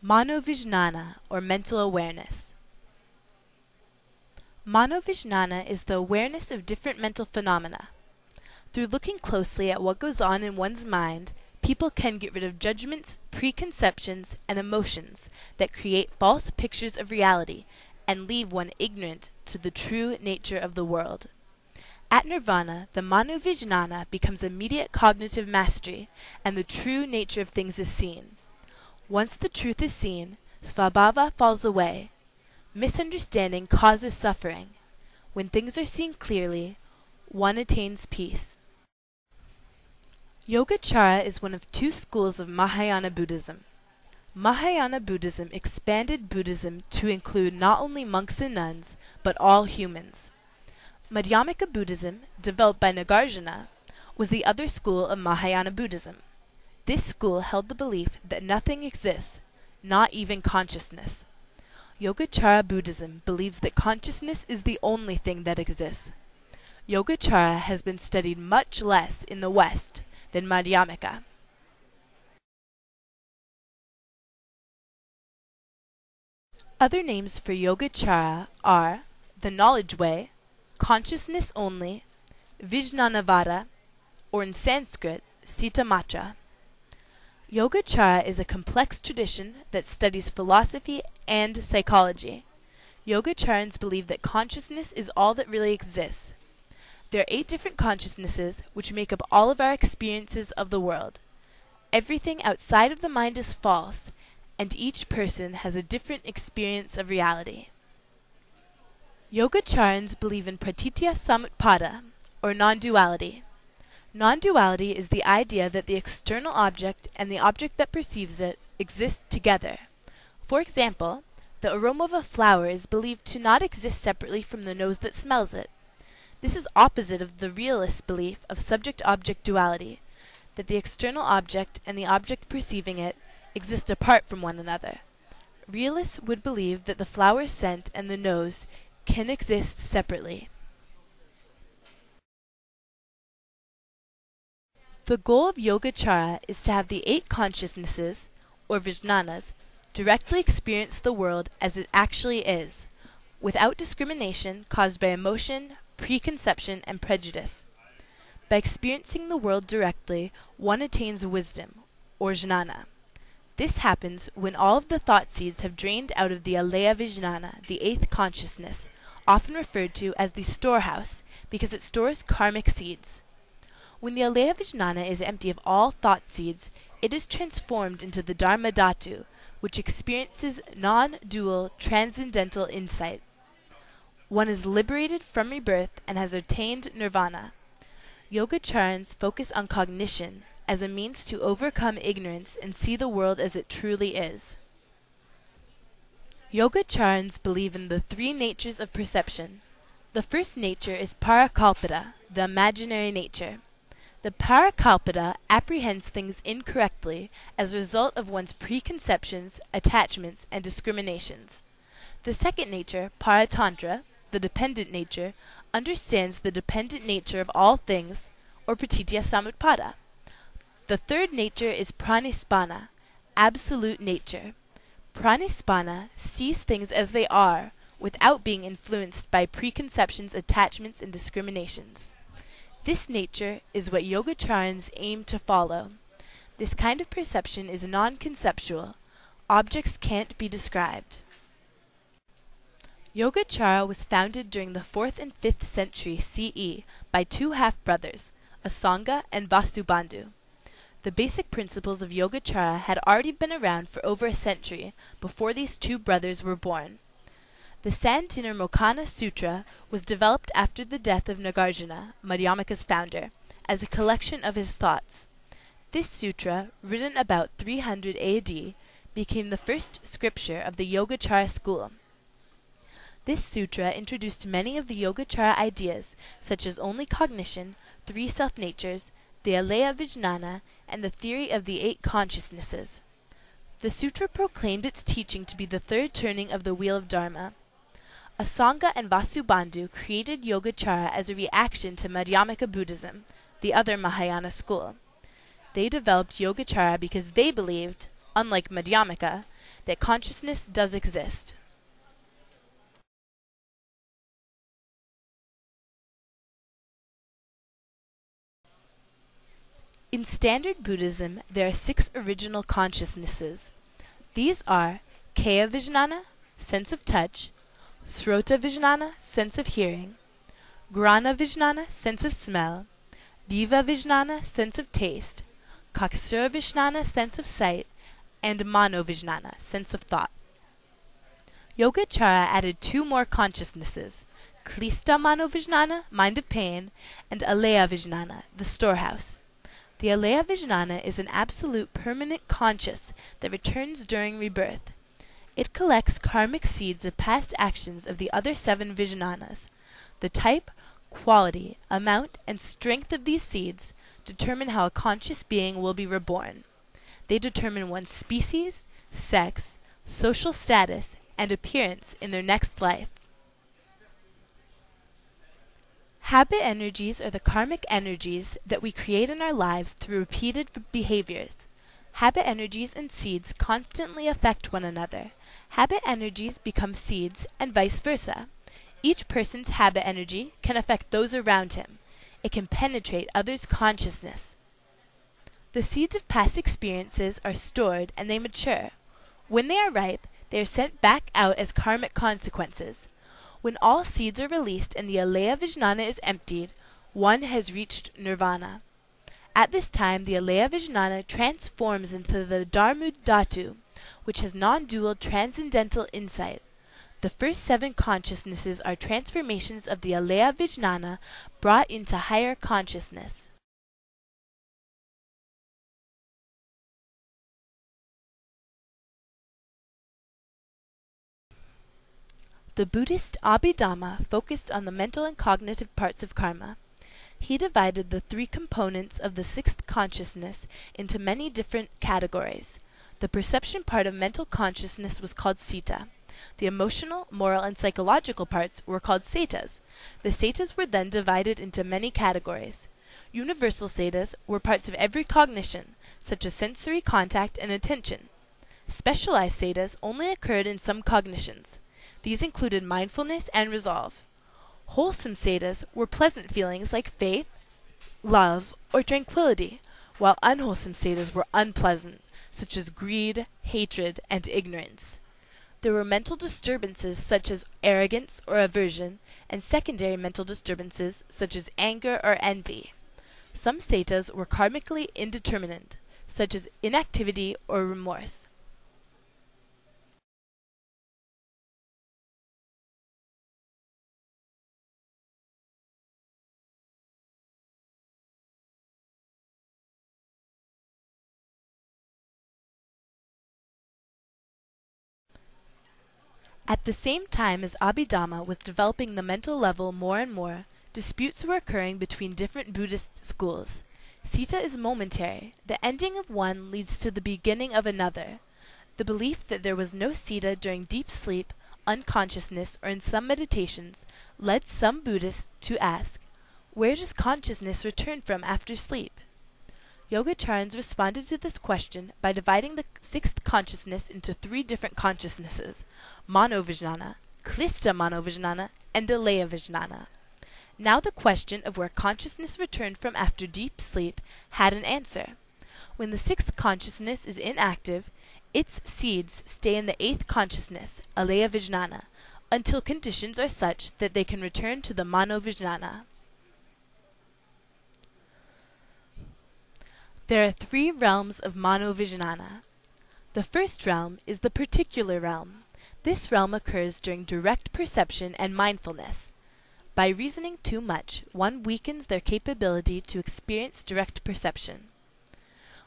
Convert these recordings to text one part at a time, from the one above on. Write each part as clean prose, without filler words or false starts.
manoVIJNANA, or mental awareness. manoVIJNANA is the awareness of different mental phenomena. Through looking closely at what goes on in one's mind, people can get rid of judgments, preconceptions, and emotions that create false pictures of reality and leave one ignorant to the true nature of the world. At nirvana, the manoVIJNANA becomes immediate cognitive mastery, and the true nature of things is seen. Once the truth is seen, svabhava falls away. Misunderstanding causes suffering. When things are seen clearly, one attains peace. Yogacara is one of two schools of Mahayana Buddhism. Mahayana Buddhism expanded Buddhism to include not only monks and nuns, but all humans. Madhyamika Buddhism, developed by Nagarjuna, was the other school of Mahayana Buddhism. This school held the belief that nothing exists, not even consciousness. Yogacara Buddhism believes that consciousness is the only thing that exists. Yogacara has been studied much less in the West than Madhyamika. Other names for Yogacara are the knowledge way, consciousness only, Vijnanavada, or in Sanskrit, Citamatra. Yogacara is a complex tradition that studies philosophy and psychology. Yogacarans believe that consciousness is all that really exists. There are 8 different consciousnesses which make up all of our experiences of the world. Everything outside of the mind is false, and each person has a different experience of reality. Yogacarans believe in tdi07eh, or non-duality. Non-duality is the idea that the external object and the object that perceives it exist together. For example, the aroma of a flower is believed to not exist separately from the nose that smells it. This is opposite of the realist belief of subject-object duality, that the external object and the object perceiving it exist apart from one another. Realists would believe that the flower's scent and the nose can exist separately. The goal of Yogacara is to have the 8 consciousnesses, or Vijnanas, directly experience the world as it actually is, without discrimination caused by emotion, preconception, and prejudice. By experiencing the world directly, one attains wisdom, or jnana. This happens when all of the thought seeds have drained out of the aleya vijnana, the 8th consciousness, often referred to as the storehouse, because it stores karmic seeds. When the aleya vijnana is empty of all thought seeds, it is transformed into the dharma dhatu, which experiences non-dual transcendental insight. One is liberated from rebirth and has attained nirvana. Yogacarans focus on cognition as a means to overcome ignorance and see the world as it truly is. Yogacarans believe in the 3 natures of perception. The first nature is parakalpita, the imaginary nature. The parakalpita apprehends things incorrectly as a result of one's preconceptions, attachments, and discriminations. The second nature, paratantra, the dependent nature, understands the dependent nature of all things, or pratitya-samutpada. The third nature is pranispana, absolute nature. Pranispana sees things as they are, without being influenced by preconceptions, attachments, and discriminations. This nature is what Yogacarans aim to follow. This kind of perception is non-conceptual. Objects can't be described. Yogacara was founded during the 4th and 5th century CE by 2 half-brothers, Asanga and Vasubandhu. The basic principles of Yogacara had already been around for over a century before these 2 brothers were born. The Santinirmocana Sutra was developed after the death of Nagarjuna, Madhyamika's founder, as a collection of his thoughts. This sutra, written about 300 AD, became the first scripture of the Yogacara school. This sutra introduced many of the Yogacara ideas, such as only cognition, 3 self-natures, the aleya vijnana, and the theory of the 8 consciousnesses. The sutra proclaimed its teaching to be the 3rd turning of the wheel of Dharma. Asanga and Vasubandhu created Yogacara as a reaction to Madhyamika Buddhism, the other Mahayana school. They developed Yogacara because they believed, unlike Madhyamika, that consciousness does exist. In standard Buddhism, there are 6 original consciousnesses. These are Kaya Vijnana, sense of touch; Srota Vijnana, sense of hearing; Grana Vijnana, sense of smell; Viva Vijnana, sense of taste; Kaksura Vijnana, sense of sight; and manoVIJNANA, sense of thought. Yogacara added 2 more consciousnesses, Klista manoVIJNANA, mind of pain, and Alaya Vijnana, the storehouse. The Alaya Vijnana is an absolute permanent conscious that returns during rebirth. It collects karmic seeds of past actions of the other 7 Vijnanas. The type, quality, amount, and strength of these seeds determine how a conscious being will be reborn. They determine one's species, sex, social status, and appearance in their next life. Habit energies are the karmic energies that we create in our lives through repeated behaviors. Habit energies and seeds constantly affect one another. Habit energies become seeds, and vice versa. Each person's habit energy can affect those around him. It can penetrate others' consciousness. The seeds of past experiences are stored and they mature. When they are ripe, they are sent back out as karmic consequences. When all seeds are released and the Alaya Vijnana is emptied, one has reached nirvana. At this time, the Alaya Vijnana transforms into the Dharmudhatu, which has non-dual transcendental insight. The first 7 consciousnesses are transformations of the Alaya Vijnana brought into higher consciousness. The Buddhist Abhidhamma focused on the mental and cognitive parts of karma. He divided the 3 components of the 6th consciousness into many different categories. The perception part of mental consciousness was called Sita. The emotional, moral, and psychological parts were called Cetas. The Cetas were then divided into many categories. Universal Cetas were parts of every cognition, such as sensory contact and attention. Specialized Cetas only occurred in some cognitions. These included mindfulness and resolve. Wholesome Cetas were pleasant feelings like faith, love, or tranquility, while unwholesome Cetas were unpleasant, such as greed, hatred, and ignorance. There were mental disturbances such as arrogance or aversion, and secondary mental disturbances such as anger or envy. Some Cetas were karmically indeterminate, such as inactivity or remorse. At the same time as Abhidhamma was developing the mental level more and more, disputes were occurring between different Buddhist schools. Sita is momentary. The ending of one leads to the beginning of another. The belief that there was no Sita during deep sleep, unconsciousness, or in some meditations led some Buddhists to ask, where does consciousness return from after sleep? Yogacharans responded to this question by dividing the 6th consciousness into 3 different consciousnesses, manoVIJNANA, Klista manoVIJNANA, and Alaya Vijnana. Now the question of where consciousness returned from after deep sleep had an answer. When the 6th consciousness is inactive, its seeds stay in the 8th consciousness, Alaya Vijnana, until conditions are such that they can return to the manoVIJNANA. There are 3 realms of manoVIJNANA. The first realm is the particular realm. This realm occurs during direct perception and mindfulness. By reasoning too much, one weakens their capability to experience direct perception.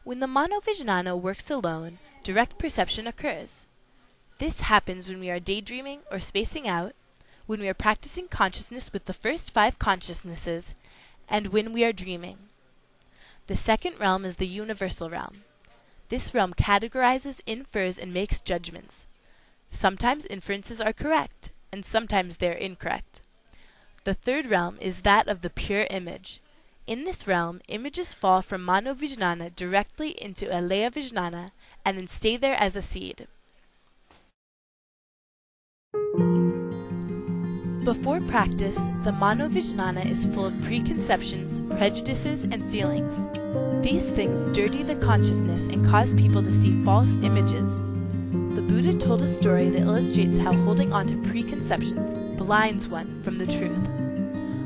When the manoVIJNANA works alone, direct perception occurs. This happens when we are daydreaming or spacing out, when we are practicing consciousness with the first 5 consciousnesses, and when we are dreaming. The second realm is the universal realm. This realm categorizes, infers, and makes judgments. Sometimes inferences are correct, and sometimes they are incorrect. The third realm is that of the pure image. In this realm, images fall from manoVIJNANA directly into Alaya Vijnana and then stay there as a seed. Before practice, the manoVIJNANA is full of preconceptions, prejudices, and feelings. These things dirty the consciousness and cause people to see false images. The Buddha told a story that illustrates how holding on to preconceptions blinds one from the truth.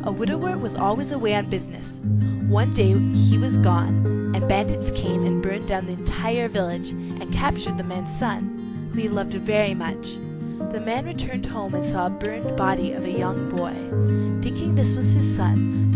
A widower was always away on business. One day he was gone, and bandits came and burned down the entire village and captured the man's son, who he loved very much. The man returned home and saw a burned body of a young boy. Thinking this was his son,